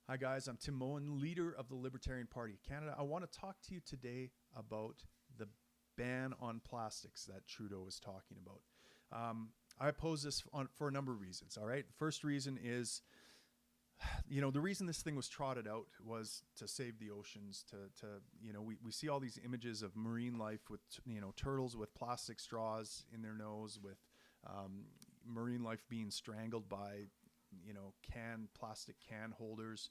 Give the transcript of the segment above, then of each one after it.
Hi, guys. I'm Tim Moen, leader of the Libertarian Party of Canada. I want to talk to you today about the ban on plastics that Trudeau was talking about. I oppose this for a number of reasons. All right. The first reason is, the reason this thing was trotted out was to save the oceans. We see all these images of marine life with, turtles with plastic straws in their nose, with marine life being strangled by plastic can holders.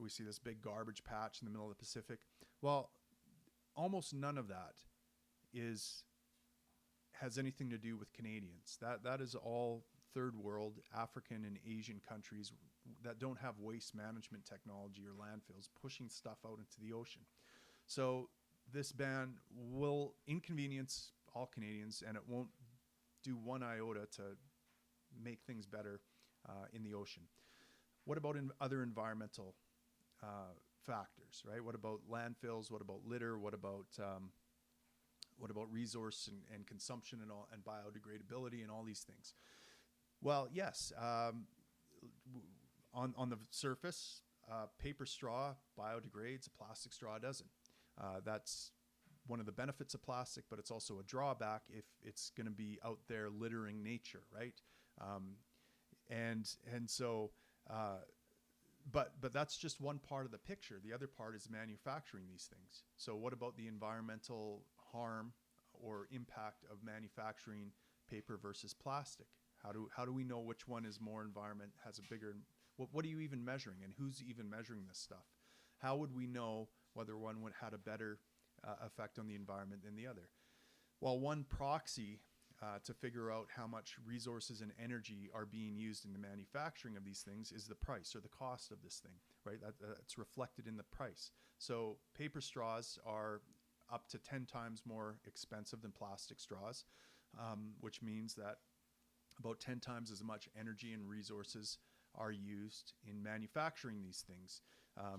We see this big garbage patch in the middle of the Pacific. Well, almost none of that has anything to do with Canadians. That is all third world, African and Asian countries that don't have waste management technology or landfills pushing stuff out into the ocean. So this ban will inconvenience all Canadians, and it won't do one iota to make things better in the ocean. What about other environmental factors, right? What about landfills? What about litter? What about resource and consumption and biodegradability and all these things? Well, yes. On the surface, paper straw biodegrades, a plastic straw doesn't. That's one of the benefits of plastic, but it's also a drawback if it's going to be out there littering nature, right? But that's just one part of the picture. The other part is manufacturing these things. So what about the environmental harm or impact of manufacturing paper versus plastic? How do we know which one is more has a bigger? What are you even measuring, and who's even measuring this stuff? How would we know whether one had a better effect on the environment than the other? Well, one proxy to figure out how much resources and energy are being used in the manufacturing of these things is the price or the cost of this thing, right? That's reflected in the price. So paper straws are up to 10 times more expensive than plastic straws, which means that about 10 times as much energy and resources are used in manufacturing these things.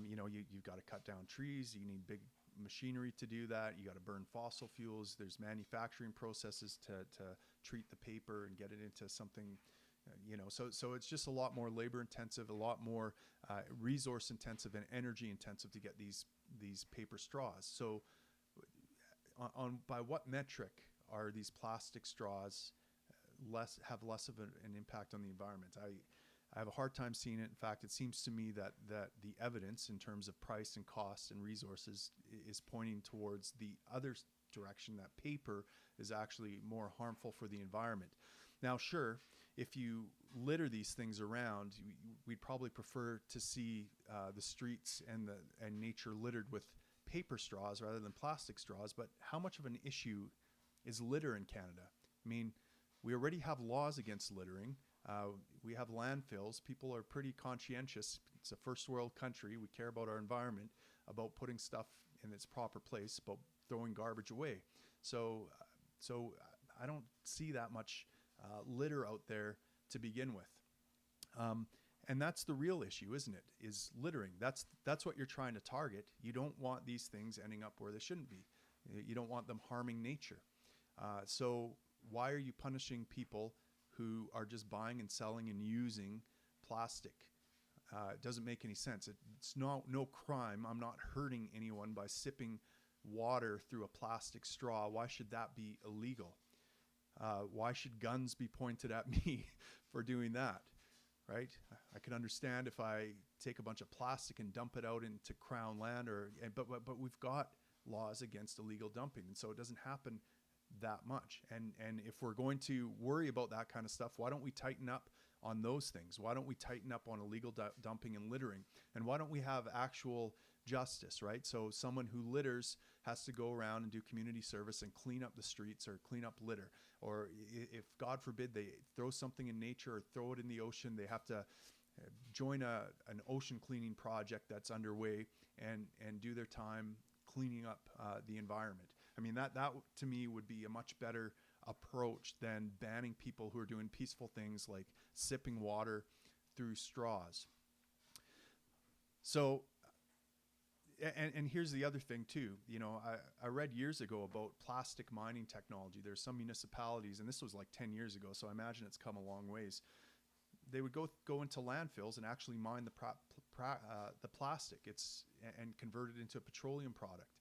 You've got to cut down trees. You need big machinery to do that. You got to burn fossil fuels. There's manufacturing processes to treat the paper and get it into something, so it's just a lot more labor intensive, a lot more resource intensive and energy intensive to get these paper straws. So by what metric are these plastic straws have less of an impact on the environment? I have a hard time seeing it. In fact, it seems to me that the evidence in terms of price and cost and resources is pointing towards the other direction, that paper is actually more harmful for the environment. Now, sure, if you litter these things around, we'd probably prefer to see the streets and nature littered with paper straws rather than plastic straws. But how much of an issue is litter in Canada? I mean, we already have laws against littering. We have landfills. People are pretty conscientious. It's a first world country. We care about our environment, about putting stuff in its proper place, about throwing garbage away. So I don't see that much litter out there to begin with. And that's the real issue, isn't it? Is littering. That's what you're trying to target. You don't want these things ending up where they shouldn't be. You don't want them harming nature. So why are you punishing people who are just buying and selling and using plastic? It doesn't make any sense. It's no crime. I'm not hurting anyone by sipping water through a plastic straw. Why should that be illegal? Why should guns be pointed at me for doing that? Right? I can understand if I take a bunch of plastic and dump it out into Crown land, but we've got laws against illegal dumping, and so it doesn't happen that much. And if we're going to worry about that kind of stuff, why don't we tighten up on those things? Why don't we tighten up on illegal dumping and littering? And why don't we have actual justice, right? So someone who litters has to go around and do community service and clean up the streets or clean up litter. Or if, God forbid, they throw something in nature or throw it in the ocean, they have to join an ocean cleaning project that's underway and do their time cleaning up the environment. I mean, that to me would be a much better approach than banning people who are doing peaceful things like sipping water through straws. So, and here's the other thing too. I read years ago about plastic mining technology. There's some municipalities, and this was like 10 years ago, so I imagine it's come a long ways. They would go into landfills and actually mine the the plastic, and convert it into a petroleum product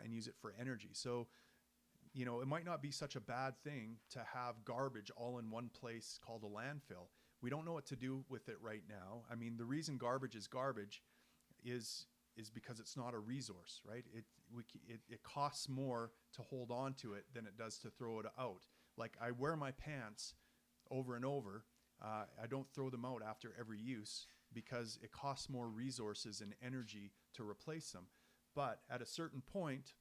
and use it for energy. So, you know, it might not be such a bad thing to have garbage all in one place called a landfill. We don't know what to do with it right now. I mean, the reason garbage is garbage is because it's not a resource, right? It costs more to hold on to it than it does to throw it out. Like, I wear my pants over and over. I don't throw them out after every use because it costs more resources and energy to replace them. But at a certain point,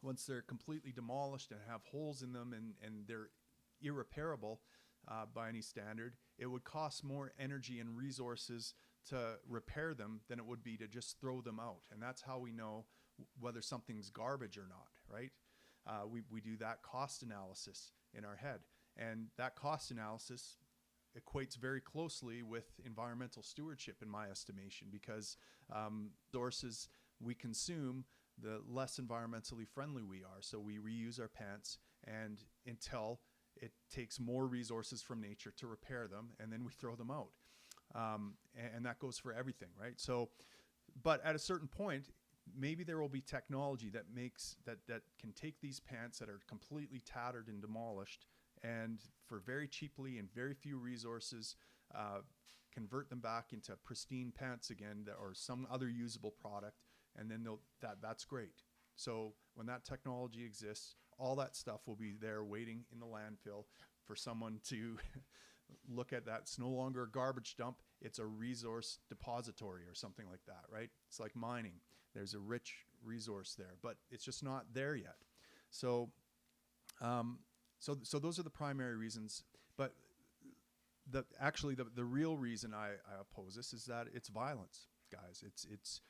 once they're completely demolished and have holes in them and they're irreparable by any standard, it would cost more energy and resources to repair them than it would be to just throw them out. And that's how we know whether something's garbage or not, right? We do that cost analysis in our head. And that cost analysis equates very closely with environmental stewardship, in my estimation, because sources we consume, the less environmentally friendly we are. So we reuse our pants, and until it takes more resources from nature to repair them, and then we throw them out. And that goes for everything, right? So, but at a certain point, maybe there will be technology that can take these pants that are completely tattered and demolished, and for very cheaply and very few resources, convert them back into pristine pants again, or some other usable product, and then that's great. So when that technology exists, all that stuff will be there waiting in the landfill for someone to look at. That it's no longer a garbage dump, it's a resource depository or something like that, right? It's like mining. There's a rich resource there, but it's just not there yet. So so those are the primary reasons. But the real reason I oppose this is that it's violence, guys. It's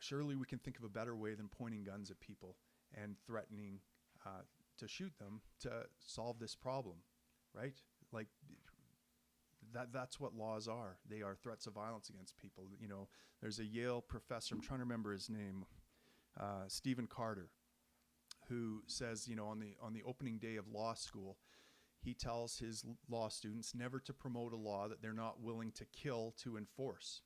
surely we can think of a better way than pointing guns at people and threatening to shoot them to solve this problem, right? Like, that's what laws are. They are threats of violence against people. You know, there's a Yale professor, I'm trying to remember his name, Stephen Carter, who says, you know, on the opening day of law school, he tells his law students never to promote a law that they're not willing to kill to enforce.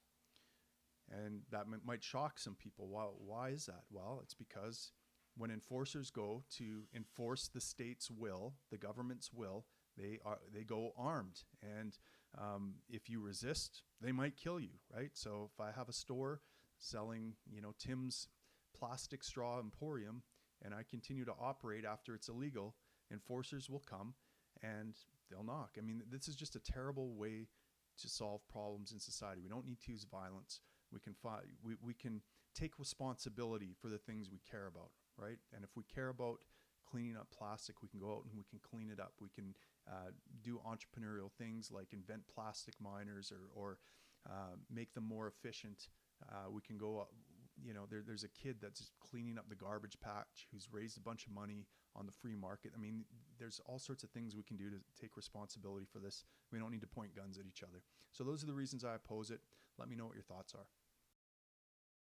And that might shock some people. Why is that? Well, it's because when enforcers go to enforce the state's will, the government's will, they go armed. And if you resist, they might kill you, right? So if I have a store selling, you know, Tim's Plastic Straw Emporium, and I continue to operate after it's illegal, enforcers will come and they'll knock. I mean, this is just a terrible way to solve problems in society. We don't need to use violence. We can take responsibility for the things we care about, right? And if we care about cleaning up plastic, we can go out and we can clean it up. We can do entrepreneurial things like invent plastic miners or make them more efficient. We can go, you know, there's a kid that's cleaning up the garbage patch who's raised a bunch of money on the free market. I mean, there's all sorts of things we can do to take responsibility for this. We don't need to point guns at each other. So those are the reasons I oppose it. Let me know what your thoughts are.